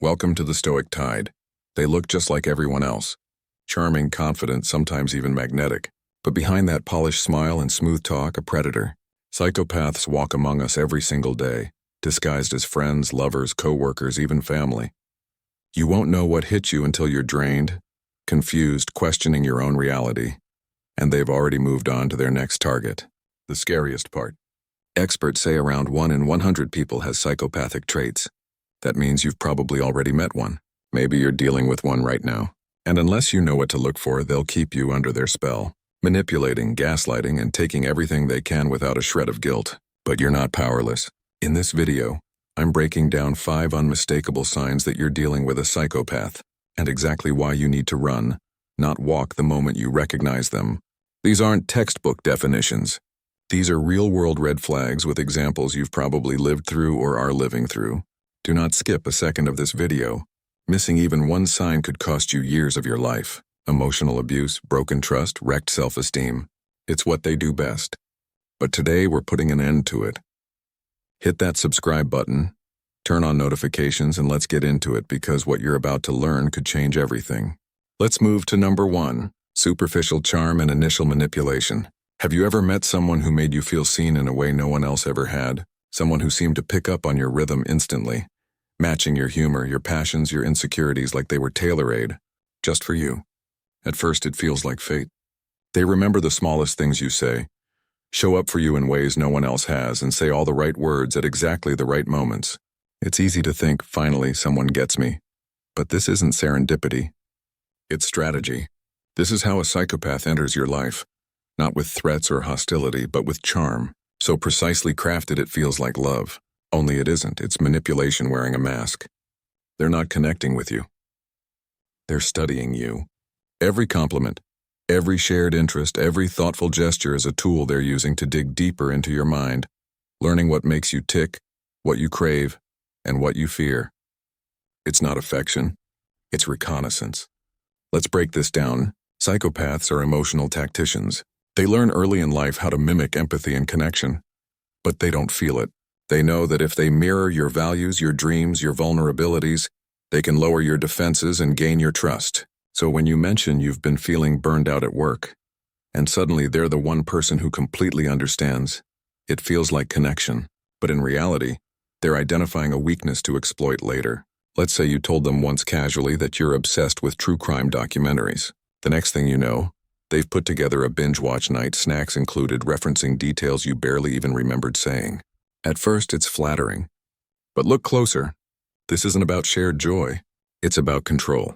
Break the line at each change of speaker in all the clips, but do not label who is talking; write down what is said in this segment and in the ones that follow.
Welcome to the Stoic tide. They look just like everyone else. Charming, confident, sometimes even magnetic. But behind that polished smile and smooth talk, a predator. Psychopaths walk among us every single day, disguised as friends, lovers, co-workers, even family. You won't know what hit you until you're drained, confused, questioning your own reality, and they've already moved on to their next target. The scariest part. Experts say around 1 in 100 people has psychopathic traits. That means you've probably already met one. Maybe you're dealing with one right now. And unless you know what to look for, they'll keep you under their spell, manipulating, gaslighting, and taking everything they can without a shred of guilt. But you're not powerless. In this video, I'm breaking down 5 unmistakable signs that you're dealing with a psychopath, and exactly why you need to run, not walk the moment you recognize them. These aren't textbook definitions. These are real-world red flags with examples you've probably lived through or are living through. Do not skip a second of this video. Missing even one sign could cost you years of your life. Emotional abuse, broken trust, wrecked self-esteem. It's what they do best. But today we're putting an end to it. Hit that subscribe button, turn on notifications, and let's get into it because what you're about to learn could change everything. Let's move to number 1, superficial charm and initial manipulation. Have you ever met someone who made you feel seen in a way no one else ever had? Someone who seemed to pick up on your rhythm instantly, matching your humor, your passions, your insecurities like they were tailor-made, just for you. At first it feels like fate. They remember the smallest things you say, show up for you in ways no one else has, and say all the right words at exactly the right moments. It's easy to think, finally, someone gets me. But this isn't serendipity. It's strategy. This is how a psychopath enters your life. Not with threats or hostility, but with charm. So precisely crafted it feels like love. Only it isn't. It's manipulation wearing a mask. They're not connecting with you. They're studying you. Every compliment, every shared interest, every thoughtful gesture is a tool they're using to dig deeper into your mind, learning what makes you tick, what you crave, and what you fear. It's not affection. It's reconnaissance. Let's break this down. Psychopaths are emotional tacticians. They learn early in life how to mimic empathy and connection, but they don't feel it. They know that if they mirror your values, your dreams, your vulnerabilities, they can lower your defenses and gain your trust. So when you mention you've been feeling burned out at work, and suddenly they're the one person who completely understands, it feels like connection. But in reality, they're identifying a weakness to exploit later. Let's say you told them once casually that you're obsessed with true crime documentaries. The next thing you know, they've put together a binge-watch night, snacks included, referencing details you barely even remembered saying. At first, it's flattering. But look closer. This isn't about shared joy. It's about control.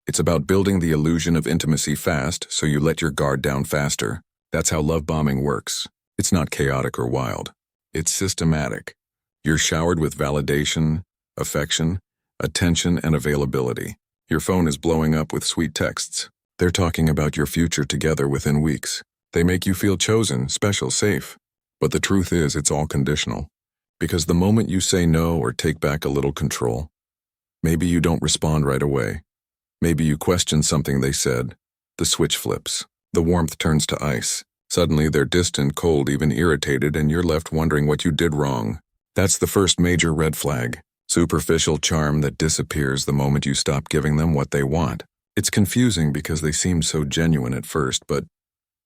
It's about building the illusion of intimacy fast, so you let your guard down faster. That's how love bombing works. It's not chaotic or wild. It's systematic. You're showered with validation, affection, attention, and availability. Your phone is blowing up with sweet texts. They're talking about your future together within weeks. They make you feel chosen, special, safe. But the truth is, it's all conditional. Because the moment you say no or take back a little control, maybe you don't respond right away. Maybe you question something they said. The switch flips. The warmth turns to ice. Suddenly they're distant, cold, even irritated, and you're left wondering what you did wrong. That's the first major red flag. Superficial charm that disappears the moment you stop giving them what they want. It's confusing because they seem so genuine at first, but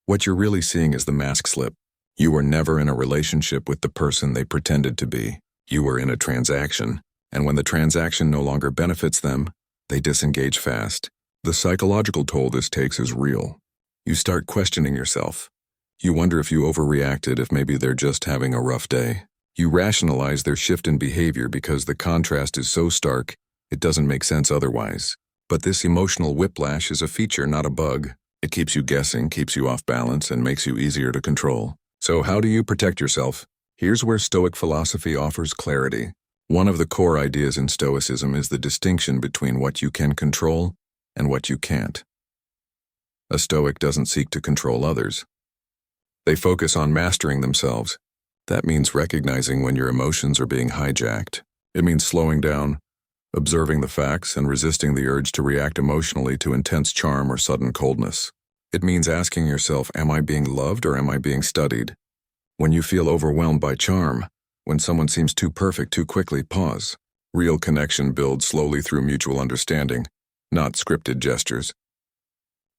what you're really seeing is the mask slip. You were never in a relationship with the person they pretended to be. You were in a transaction, and when the transaction no longer benefits them, they disengage fast. The psychological toll this takes is real. You start questioning yourself. You wonder if you overreacted, if maybe they're just having a rough day. You rationalize their shift in behavior because the contrast is so stark, it doesn't make sense otherwise. But this emotional whiplash is a feature, not a bug. It keeps you guessing, keeps you off balance, and makes you easier to control. So how do you protect yourself? Here's where Stoic philosophy offers clarity. One of the core ideas in Stoicism is the distinction between what you can control and what you can't. A Stoic doesn't seek to control others. They focus on mastering themselves. That means recognizing when your emotions are being hijacked. It means slowing down, observing the facts, and resisting the urge to react emotionally to intense charm or sudden coldness. It means asking yourself, am I being loved or am I being studied? When you feel overwhelmed by charm, when someone seems too perfect too quickly, pause. Real connection builds slowly through mutual understanding, not scripted gestures.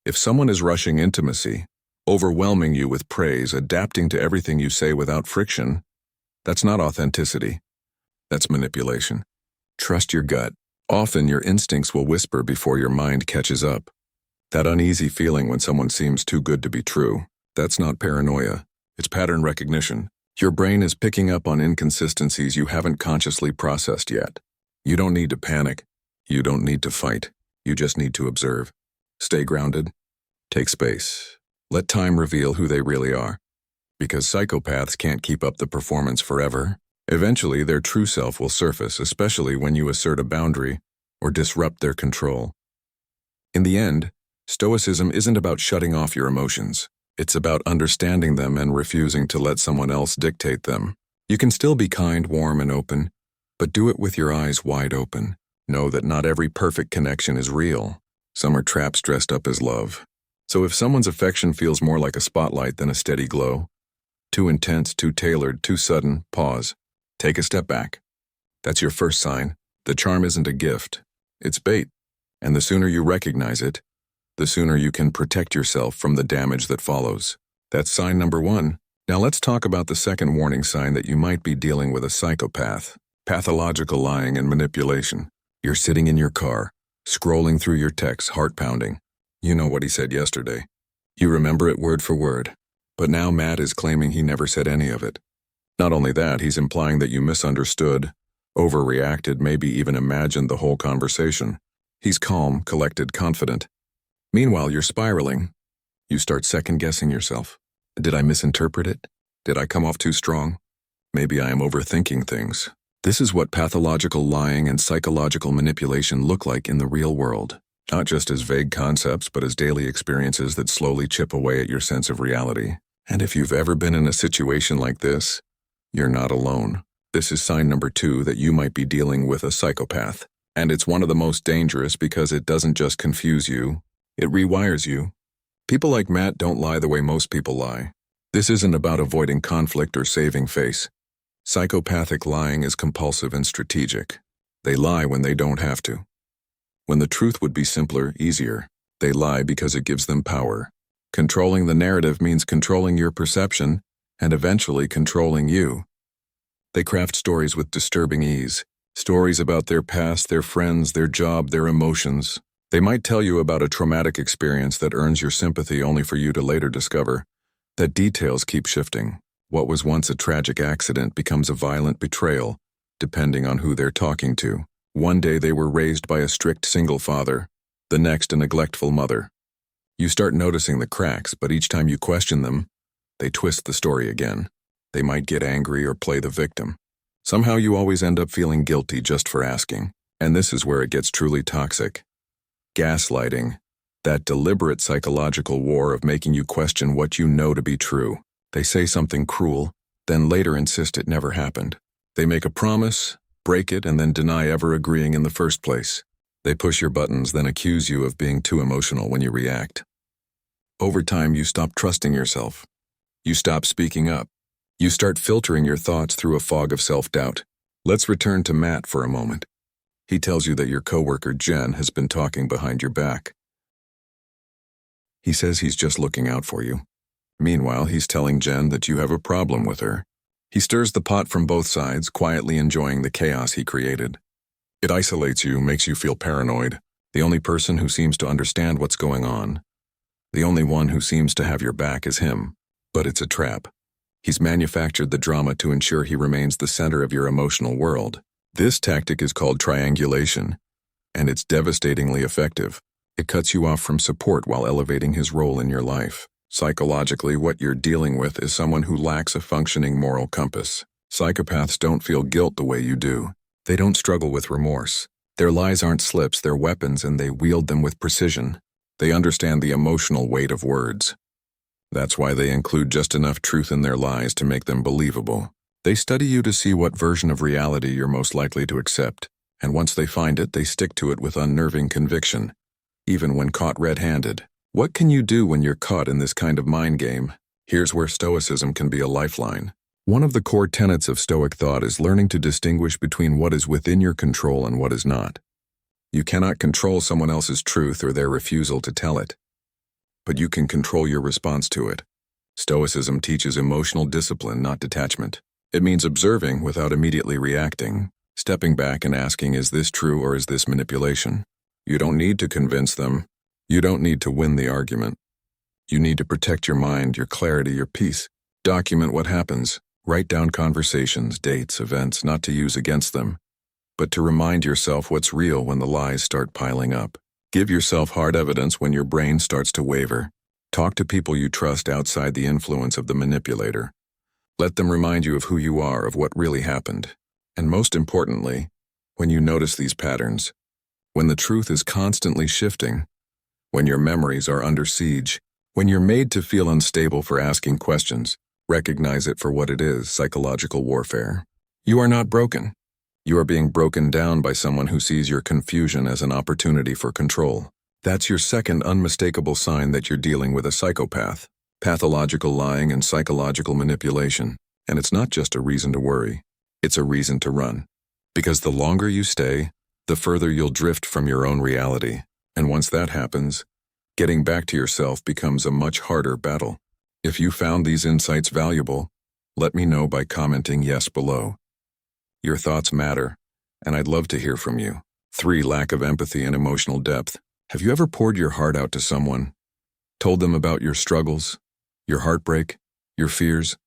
If someone is rushing intimacy, overwhelming you with praise, adapting to everything you say without friction, that's not authenticity. That's manipulation. Trust your gut. Often your instincts will whisper before your mind catches up. That uneasy feeling when someone seems too good to be true, that's not paranoia. It's pattern recognition. Your brain is picking up on inconsistencies you haven't consciously processed yet. You don't need to panic. You don't need to fight. You just need to observe. Stay grounded. Take space. Let time reveal who they really are. Because psychopaths can't keep up the performance forever. Eventually, their true self will surface, especially when you assert a boundary or disrupt their control. In the end, Stoicism isn't about shutting off your emotions. It's about understanding them and refusing to let someone else dictate them. You can still be kind, warm, and open, but do it with your eyes wide open. Know that not every perfect connection is real. Some are traps dressed up as love. So if someone's affection feels more like a spotlight than a steady glow, too intense, too tailored, too sudden, pause. Take a step back. That's your first sign. The charm isn't a gift. It's bait. And the sooner you recognize it, the sooner you can protect yourself from the damage that follows. That's sign number 1. Now let's talk about the second warning sign that you might be dealing with a psychopath. Pathological lying and manipulation. You're sitting in your car, scrolling through your texts, heart pounding. You know what he said yesterday. You remember it word for word. But now Matt is claiming he never said any of it. Not only that, he's implying that you misunderstood, overreacted, maybe even imagined the whole conversation. He's calm, collected, confident. Meanwhile, you're spiraling. You start second-guessing yourself. Did I misinterpret it? Did I come off too strong? Maybe I am overthinking things. This is what pathological lying and psychological manipulation look like in the real world. Not just as vague concepts, but as daily experiences that slowly chip away at your sense of reality. And if you've ever been in a situation like this, you're not alone. This is sign number 2 that you might be dealing with a psychopath. And it's one of the most dangerous because it doesn't just confuse you, it rewires you. People like Matt don't lie the way most people lie. This isn't about avoiding conflict or saving face. Psychopathic lying is compulsive and strategic. They lie when they don't have to. When the truth would be simpler, easier, they lie because it gives them power. Controlling the narrative means controlling your perception and eventually controlling you. They craft stories with disturbing ease. Stories about their past, their friends, their job, their emotions. They might tell you about a traumatic experience that earns your sympathy only for you to later discover that details keep shifting. What was once a tragic accident becomes a violent betrayal, depending on who they're talking to. One day they were raised by a strict single father, the next a neglectful mother. You start noticing the cracks, but each time you question them, they twist the story again. They might get angry or play the victim. Somehow you always end up feeling guilty just for asking. And this is where it gets truly toxic. Gaslighting, that deliberate psychological war of making you question what you know to be true. They say something cruel, then later insist it never happened. They make a promise, break it, and then deny ever agreeing in the first place. They push your buttons, then accuse you of being too emotional when you react. Over time, you stop trusting yourself. You stop speaking up. You start filtering your thoughts through a fog of self-doubt. Let's return to Matt for a moment. He tells you that your coworker Jen has been talking behind your back. He says he's just looking out for you. Meanwhile, he's telling Jen that you have a problem with her. He stirs the pot from both sides, quietly enjoying the chaos he created. It isolates you, makes you feel paranoid. The only person who seems to understand what's going on. The only one who seems to have your back is him. But it's a trap. He's manufactured the drama to ensure he remains the center of your emotional world. This tactic is called triangulation, and it's devastatingly effective. It cuts you off from support while elevating his role in your life. Psychologically, what you're dealing with is someone who lacks a functioning moral compass. Psychopaths don't feel guilt the way you do. They don't struggle with remorse. Their lies aren't slips, they're weapons, and they wield them with precision. They understand the emotional weight of words. That's why they include just enough truth in their lies to make them believable. They study you to see what version of reality you're most likely to accept, and once they find it, they stick to it with unnerving conviction, even when caught red-handed. What can you do when you're caught in this kind of mind game? Here's where stoicism can be a lifeline. One of the core tenets of Stoic thought is learning to distinguish between what is within your control and what is not. You cannot control someone else's truth or their refusal to tell it, but you can control your response to it. Stoicism teaches emotional discipline, not detachment. It means observing without immediately reacting, stepping back and asking, is this true or is this manipulation? You don't need to convince them. You don't need to win the argument. You need to protect your mind, your clarity, your peace. Document what happens. Write down conversations, dates, events, not to use against them, but to remind yourself what's real when the lies start piling up. Give yourself hard evidence when your brain starts to waver. Talk to people you trust outside the influence of the manipulator. Let them remind you of who you are, of what really happened. And most importantly, when you notice these patterns, when the truth is constantly shifting, when your memories are under siege, when you're made to feel unstable for asking questions, recognize it for what it is, psychological warfare. You are not broken. You are being broken down by someone who sees your confusion as an opportunity for control. That's your second unmistakable sign that you're dealing with a psychopath. Pathological lying and psychological manipulation. And it's not just a reason to worry. It's a reason to run. Because the longer you stay, the further you'll drift from your own reality. And once that happens, getting back to yourself becomes a much harder battle. If you found these insights valuable, let me know by commenting yes below. Your thoughts matter, and I'd love to hear from you. 3. Lack of empathy and emotional depth. Have you ever poured your heart out to someone, told them about your struggles, your heartbreak, your fears,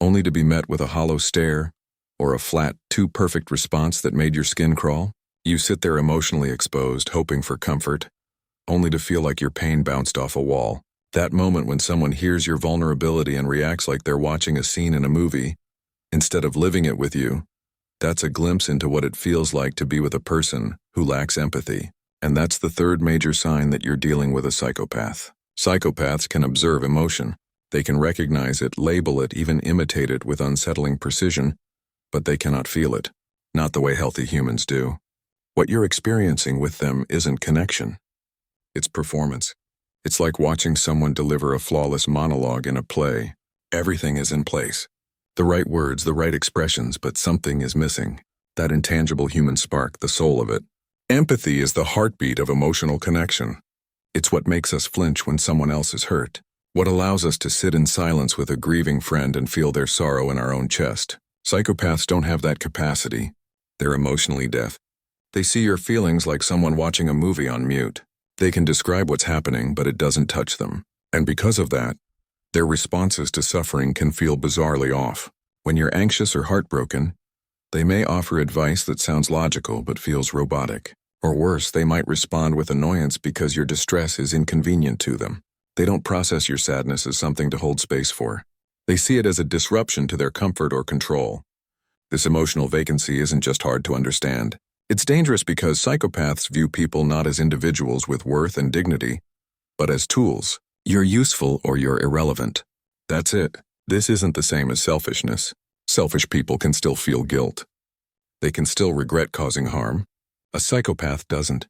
only to be met with a hollow stare or a flat, too perfect response that made your skin crawl? You sit there emotionally exposed, hoping for comfort, only to feel like your pain bounced off a wall. That moment when someone hears your vulnerability and reacts like they're watching a scene in a movie, instead of living it with you, that's a glimpse into what it feels like to be with a person who lacks empathy. And that's the third major sign that you're dealing with a psychopath. Psychopaths can observe emotion. They can recognize it, label it, even imitate it with unsettling precision, but they cannot feel it. Not the way healthy humans do. What you're experiencing with them isn't connection. It's performance. It's like watching someone deliver a flawless monologue in a play. Everything is in place. The right words, the right expressions, but something is missing. That intangible human spark, the soul of it. Empathy is the heartbeat of emotional connection. It's what makes us flinch when someone else is hurt. What allows us to sit in silence with a grieving friend and feel their sorrow in our own chest. Psychopaths don't have that capacity. They're emotionally deaf. They see your feelings like someone watching a movie on mute. They can describe what's happening, but it doesn't touch them. And because of that, their responses to suffering can feel bizarrely off. When you're anxious or heartbroken, they may offer advice that sounds logical but feels robotic. Or worse, they might respond with annoyance because your distress is inconvenient to them. They don't process your sadness as something to hold space for. They see it as a disruption to their comfort or control. This emotional vacancy isn't just hard to understand. It's dangerous because psychopaths view people not as individuals with worth and dignity, but as tools. You're useful or you're irrelevant. That's it. This isn't the same as selfishness. Selfish people can still feel guilt. They can still regret causing harm. A psychopath doesn't.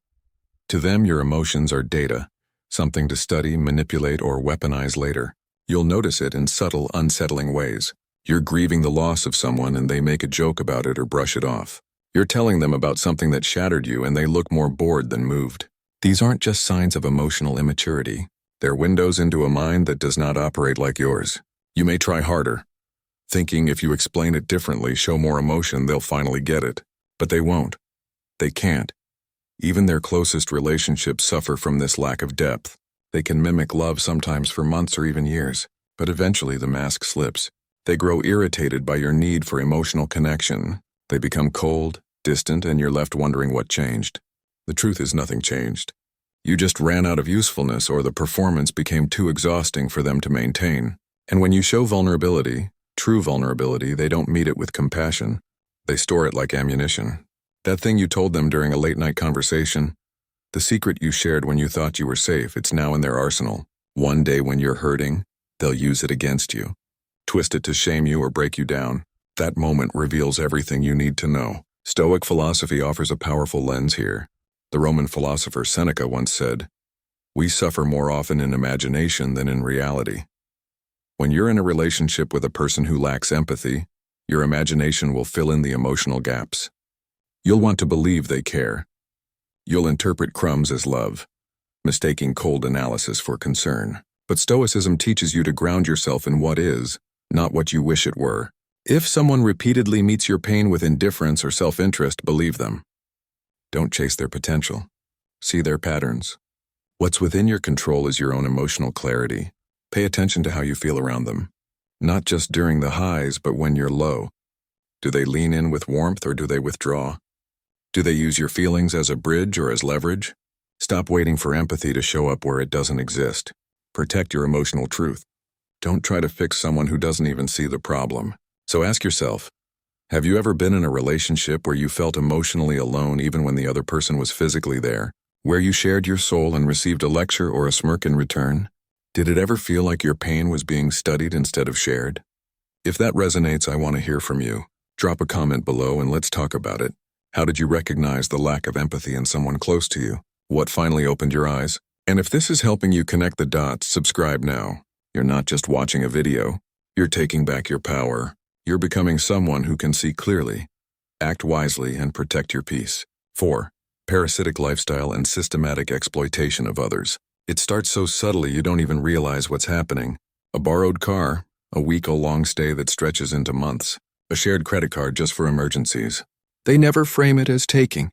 To them, your emotions are data, something to study, manipulate, or weaponize later. You'll notice it in subtle, unsettling ways. You're grieving the loss of someone and they make a joke about it or brush it off. You're telling them about something that shattered you and they look more bored than moved. These aren't just signs of emotional immaturity. They're windows into a mind that does not operate like yours. You may try harder, thinking if you explain it differently, show more emotion, they'll finally get it. But they won't. They can't. Even their closest relationships suffer from this lack of depth. They can mimic love sometimes for months or even years, but eventually the mask slips. They grow irritated by your need for emotional connection. They become cold, distant, and you're left wondering what changed. The truth is nothing changed. You just ran out of usefulness or the performance became too exhausting for them to maintain. And when you show vulnerability, true vulnerability, they don't meet it with compassion. They store it like ammunition. That thing you told them during a late-night conversation, the secret you shared when you thought you were safe, it's now in their arsenal. One day when you're hurting, they'll use it against you. Twist it to shame you or break you down. That moment reveals everything you need to know. Stoic philosophy offers a powerful lens here. The Roman philosopher Seneca once said, "We suffer more often in imagination than in reality." When you're in a relationship with a person who lacks empathy, your imagination will fill in the emotional gaps. You'll want to believe they care. You'll interpret crumbs as love, mistaking cold analysis for concern. But Stoicism teaches you to ground yourself in what is, not what you wish it were. If someone repeatedly meets your pain with indifference or self-interest, believe them. Don't chase their potential. See their patterns. What's within your control is your own emotional clarity. Pay attention to how you feel around them. Not just during the highs, but when you're low. Do they lean in with warmth or do they withdraw? Do they use your feelings as a bridge or as leverage? Stop waiting for empathy to show up where it doesn't exist. Protect your emotional truth. Don't try to fix someone who doesn't even see the problem. So ask yourself, have you ever been in a relationship where you felt emotionally alone even when the other person was physically there? Where you shared your soul and received a lecture or a smirk in return? Did it ever feel like your pain was being studied instead of shared? If that resonates, I want to hear from you. Drop a comment below and let's talk about it. How did you recognize the lack of empathy in someone close to you? What finally opened your eyes? And if this is helping you connect the dots, subscribe now. You're not just watching a video. You're taking back your power. You're becoming someone who can see clearly, act wisely, and protect your peace. 4. Parasitic lifestyle and systematic exploitation of others. It starts so subtly you don't even realize what's happening. A borrowed car, a week-long stay that stretches into months, a shared credit card just for emergencies. They never frame it as taking.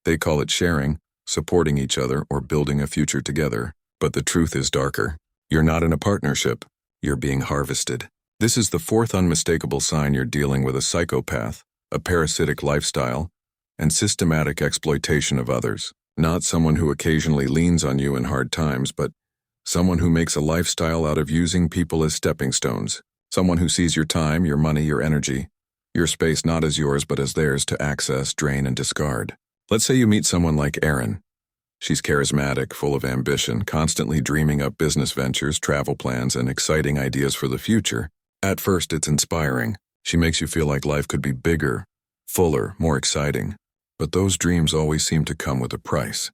They call it sharing, supporting each other, or building a future together. But the truth is darker. You're not in a partnership. You're being harvested. This is the 4th unmistakable sign you're dealing with a psychopath, a parasitic lifestyle, and systematic exploitation of others. Not someone who occasionally leans on you in hard times, but someone who makes a lifestyle out of using people as stepping stones. Someone who sees your time, your money, your energy, your space not as yours but as theirs to access, drain, and discard. Let's say you meet someone like Erin. She's charismatic, full of ambition, constantly dreaming up business ventures, travel plans, and exciting ideas for the future. At first, it's inspiring. She makes you feel like life could be bigger, fuller, more exciting. But those dreams always seem to come with a price.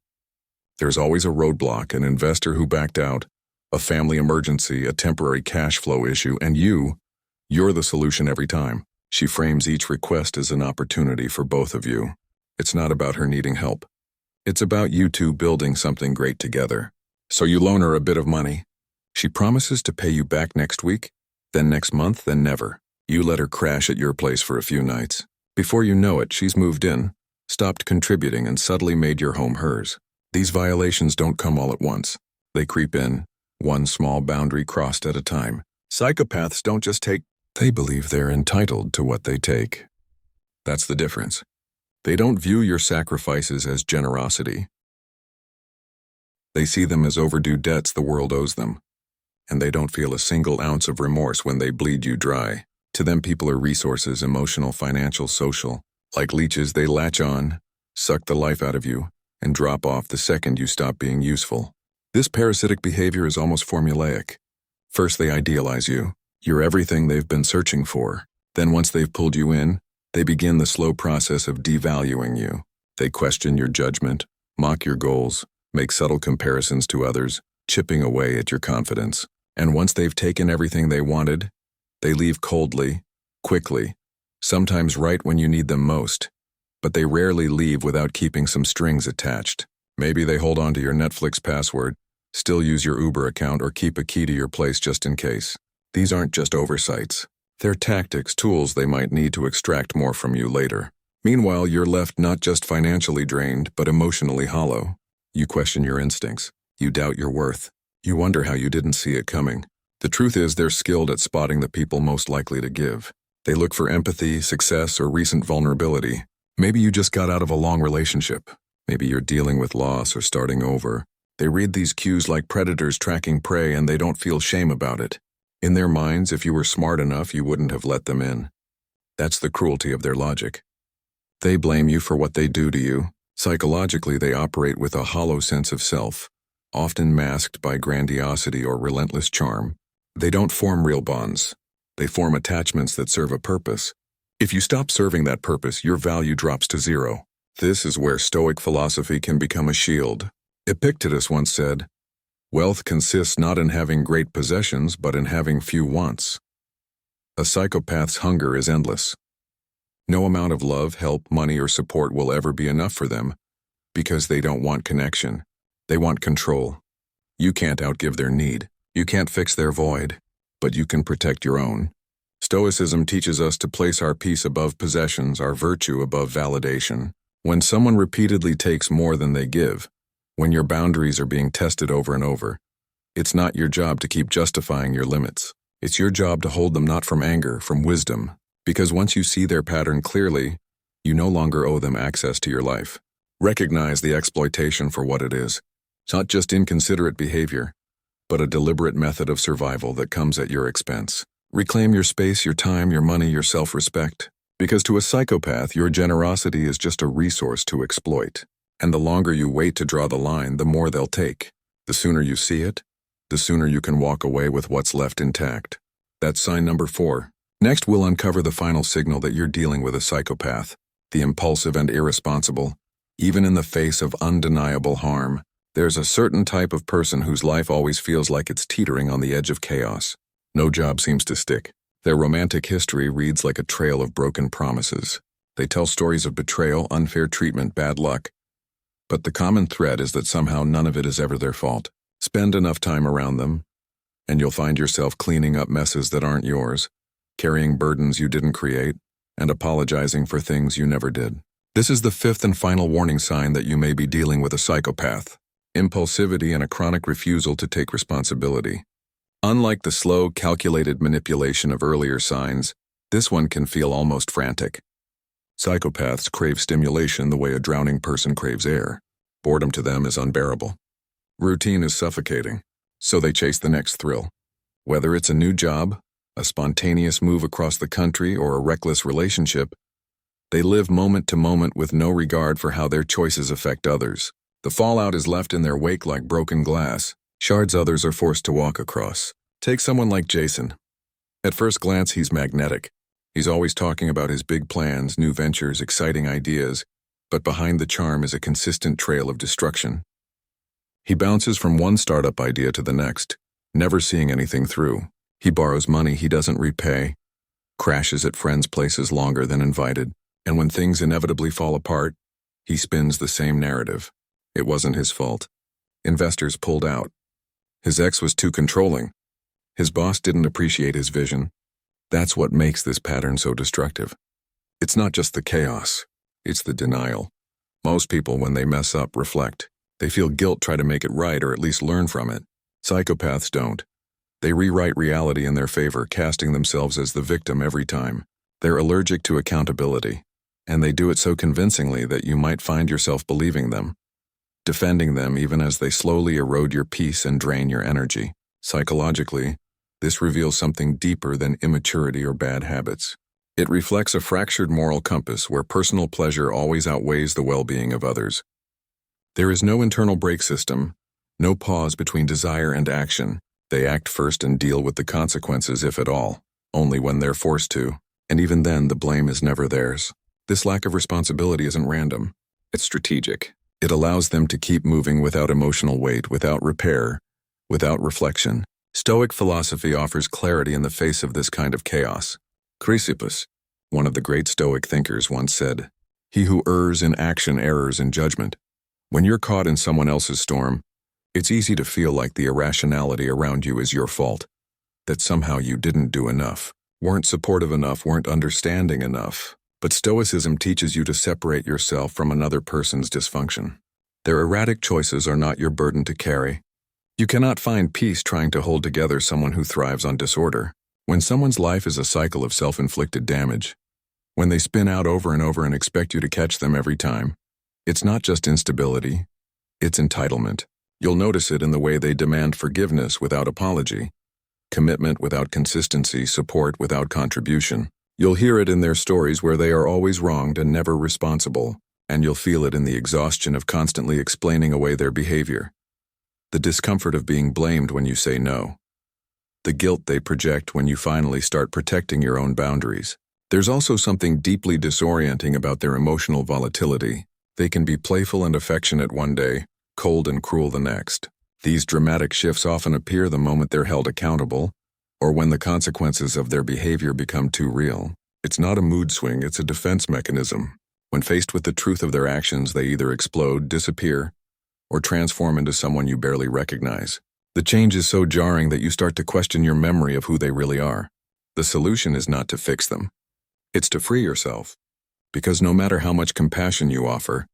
There's always a roadblock, an investor who backed out, a family emergency, a temporary cash flow issue, and you're the solution every time. She frames each request as an opportunity for both of you. It's not about her needing help. It's about you two building something great together. So you loan her a bit of money. She promises to pay you back next week, then next month, then never. You let her crash at your place for a few nights. Before you know it, she's moved in, stopped contributing, and subtly made your home hers. These violations don't come all at once. They creep in, one small boundary crossed at a time. Psychopaths don't just take, they believe they're entitled to what they take. That's the difference. They don't view your sacrifices as generosity. They see them as overdue debts the world owes them. And they don't feel a single ounce of remorse when they bleed you dry. To them, people are resources, emotional, financial, social. Like leeches, they latch on, suck the life out of you, and drop off the second you stop being useful. This parasitic behavior is almost formulaic. First, they idealize you. You're everything they've been searching for. Then once they've pulled you in, they begin the slow process of devaluing you. They question your judgment, mock your goals, make subtle comparisons to others, chipping away at your confidence. And once they've taken everything they wanted, they leave coldly, quickly, sometimes right when you need them most. But they rarely leave without keeping some strings attached. Maybe they hold on to your Netflix password, still use your Uber account, or keep a key to your place just in case. These aren't just oversights. They're tactics, tools they might need to extract more from you later. Meanwhile, you're left not just financially drained, but emotionally hollow. You question your instincts. You doubt your worth. You wonder how you didn't see it coming. The truth is, they're skilled at spotting the people most likely to give. They look for empathy, success, or recent vulnerability. Maybe you just got out of a long relationship. Maybe you're dealing with loss or starting over. They read these cues like predators tracking prey, and they don't feel shame about it. In their minds, if you were smart enough, you wouldn't have let them in. That's the cruelty of their logic. They blame you for what they do to you. Psychologically, they operate with a hollow sense of self, often masked by grandiosity or relentless charm. They don't form real bonds. They form attachments that serve a purpose. If you stop serving that purpose, your value drops to zero. This is where Stoic philosophy can become a shield. Epictetus once said, Wealth consists not in having great possessions, but in having few wants. A psychopath's hunger is endless. No amount of love, help, money, or support will ever be enough for them, because they don't want connection. They want control. You can't outgive their need. You can't fix their void, but you can protect your own. Stoicism teaches us to place our peace above possessions, our virtue above validation. When someone repeatedly takes more than they give, when your boundaries are being tested over and over, it's not your job to keep justifying your limits. It's your job to hold them not from anger, from wisdom, because once you see their pattern clearly, you no longer owe them access to your life. Recognize the exploitation for what it is. It's not just inconsiderate behavior, but a deliberate method of survival that comes at your expense. Reclaim your space, your time, your money, your self-respect, because to a psychopath, your generosity is just a resource to exploit. And the longer you wait to draw the line, the more they'll take. The sooner you see it, the sooner you can walk away with what's left intact. That's sign number 4. Next, we'll uncover the final signal that you're dealing with a psychopath, the impulsive and irresponsible. Even in the face of undeniable harm, there's a certain type of person whose life always feels like it's teetering on the edge of chaos. No job seems to stick. Their romantic history reads like a trail of broken promises. They tell stories of betrayal, unfair treatment, bad luck. But the common thread is that somehow none of it is ever their fault. Spend enough time around them, and you'll find yourself cleaning up messes that aren't yours, carrying burdens you didn't create, and apologizing for things you never did. This is the 5th and final warning sign that you may be dealing with a psychopath: impulsivity and a chronic refusal to take responsibility. Unlike the slow, calculated manipulation of earlier signs, this one can feel almost frantic. Psychopaths crave stimulation the way a drowning person craves air. Boredom to them is unbearable. Routine is suffocating, so they chase the next thrill. Whether it's a new job, a spontaneous move across the country, or a reckless relationship, they live moment to moment with no regard for how their choices affect others. The fallout is left in their wake like broken glass, shards others are forced to walk across. Take someone like Jason. At first glance, he's magnetic. He's always talking about his big plans, new ventures, exciting ideas, but behind the charm is a consistent trail of destruction. He bounces from one startup idea to the next, never seeing anything through. He borrows money he doesn't repay, crashes at friends' places longer than invited, and when things inevitably fall apart, he spins the same narrative. It wasn't his fault. Investors pulled out. His ex was too controlling. His boss didn't appreciate his vision. That's what makes this pattern so destructive. It's not just the chaos, it's the denial. Most people, when they mess up, reflect. They feel guilt, try to make it right, or at least learn from it. Psychopaths don't. They rewrite reality in their favor, casting themselves as the victim every time. They're allergic to accountability, and they do it so convincingly that you might find yourself believing them, defending them even as they slowly erode your peace and drain your energy. Psychologically, this reveals something deeper than immaturity or bad habits. It reflects a fractured moral compass where personal pleasure always outweighs the well-being of others. There is no internal brake system, no pause between desire and action. They act first and deal with the consequences, if at all, only when they're forced to, and even then the blame is never theirs. This lack of responsibility isn't random. It's strategic. It allows them to keep moving without emotional weight, without repair, without reflection. Stoic philosophy offers clarity in the face of this kind of chaos. Chrysippus, one of the great Stoic thinkers, once said, "He who errs in action errs in judgment." When you're caught in someone else's storm, it's easy to feel like the irrationality around you is your fault, that somehow you didn't do enough, weren't supportive enough, weren't understanding enough. But Stoicism teaches you to separate yourself from another person's dysfunction. Their erratic choices are not your burden to carry. You cannot find peace trying to hold together someone who thrives on disorder. When someone's life is a cycle of self-inflicted damage, when they spin out over and over and expect you to catch them every time, it's not just instability, it's entitlement. You'll notice it in the way they demand forgiveness without apology, commitment without consistency, support without contribution. You'll hear it in their stories where they are always wronged and never responsible, and you'll feel it in the exhaustion of constantly explaining away their behavior, the discomfort of being blamed when you say no, the guilt they project when you finally start protecting your own boundaries. There's also something deeply disorienting about their emotional volatility. They can be playful and affectionate one day, cold and cruel the next. These dramatic shifts often appear the moment they're held accountable, or when the consequences of their behavior become too real. It's not a mood swing, it's a defense mechanism. When faced with the truth of their actions, they either explode, disappear, or transform into someone you barely recognize. The change is so jarring that you start to question your memory of who they really are. The solution is not to fix them. It's to free yourself. Because no matter how much compassion you offer,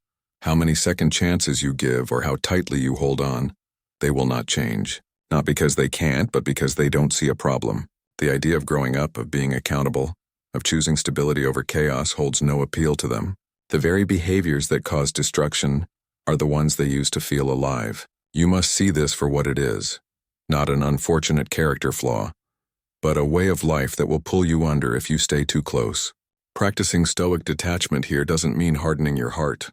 how many second chances you give, or how tightly you hold on, they will not change. Not because they can't, but because they don't see a problem. The idea of growing up, of being accountable, of choosing stability over chaos holds no appeal to them. The very behaviors that cause destruction are the ones they use to feel alive. You must see this for what it is. Not an unfortunate character flaw, but a way of life that will pull you under if you stay too close. Practicing Stoic detachment here doesn't mean hardening your heart.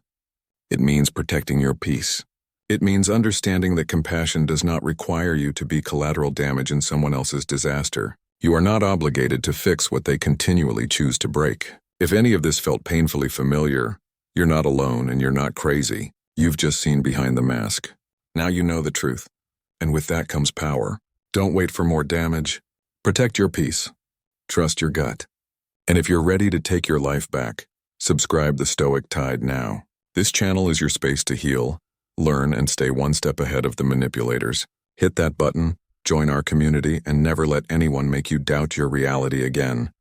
It means protecting your peace. It means understanding that compassion does not require you to be collateral damage in someone else's disaster. You are not obligated to fix what they continually choose to break. If any of this felt painfully familiar, you're not alone and you're not crazy. You've just seen behind the mask. Now you know the truth. And with that comes power. Don't wait for more damage. Protect your peace. Trust your gut. And if you're ready to take your life back, subscribe the Stoic Tide now. This channel is your space to heal, learn, and stay one step ahead of the manipulators. Hit that button, join our community, and never let anyone make you doubt your reality again.